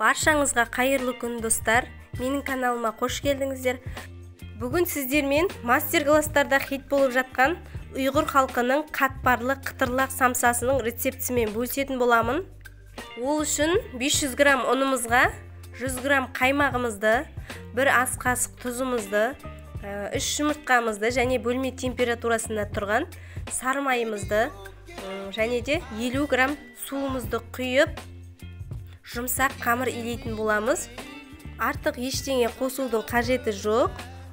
Баршаңызға қайырлы күн достар. Менің каналыма қош келдіңіздер. Бүгін сіздермен мастер-класстарда хит болып жатқан ұйғыр халқының қатпарлы қытырлақ самсасының рецептісімен бөлісетін боламын. Ол үшін 500 грамм ұнымызға 100 грамм қаймағымызды, 1 ас қасық тұзымызды, 3 жұмыртқамызды және бөлме температурасында тұрған сары майымызды және де 50 грамм суымызды құйып жұмсақ қамыр илейтін боламыз. Артық ештеңе қосудың қажеті жоқ.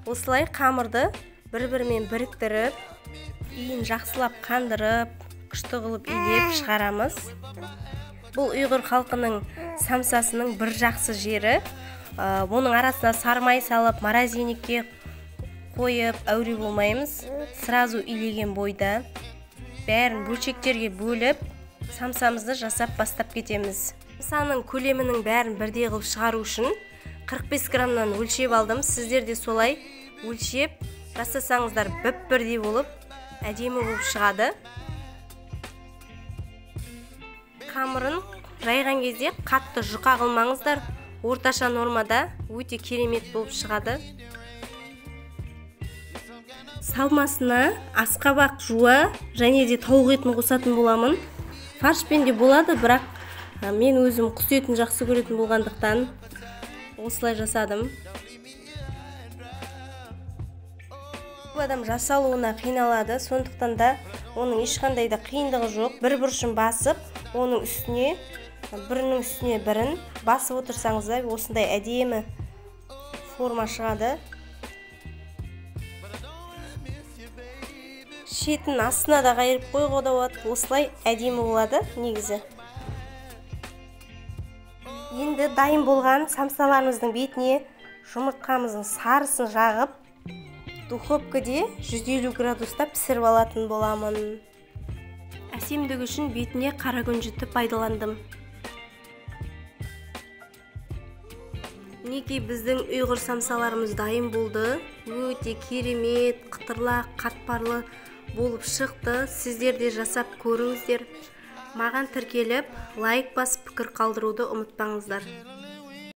Осылай қамырды бір-бірімен біріктіріп, иін жақсылап қандырып, күшті қылып илеп шығарамыз. Бұл ұйғыр халқының самсасының бір жақсы жері. Оның арасына сары май салып, морозильникке қойып әуре болмаймыз. Сразу илеген бойда бәрін бөлшектерге бөліп, самсамызды жасап бастап кетеміз. Самсаның көлемінің бәрін бірдей қылып шығару үшін 45 граммнан өлшеп алдым. Сіздер де солай өлшеп жасасаңыздар бірдей болып, әдемі болып шығады. Қамырын жайған кезде қатты жұқа қылмаңыздар. Орташа нормада өте керемет болып шығады. Салмасына асқабақ жуа және де тауық етін қосатын боламын. Фаршпен де болады, бірақ мен өзім құс етін жақсы көретін болғандықтан осылай жасадым. Бұл адам жасалуына қиналады, сондықтан да оның ешқандай да қиындығы жоқ. Бір бұрышын басып, оның үстіне, бірінің үстіне бірін басып отырсаңыз да осындай әдемі форма шығады. Шетін астына да қайырып қойуға да болады. Осылай әдемі болады негізі. Енді дайын болған самсаларымыздың бетіне жұмыртқамыздың сарысын жағып, духовкада 150 градуста пісіріп алатын боламын. Әсемдігі үшін бетіне қара күнжітті пайдаландым. Мінекей біздің ұйғыр самсаларымыз дайын болды. Өте керемет, қытырлақ, қатпарлы болып шықты. Сіздер де жасап көріңіздер. Маған тіркеліп, лайк басып, пікір қалдыруды ұмытпаңыздар.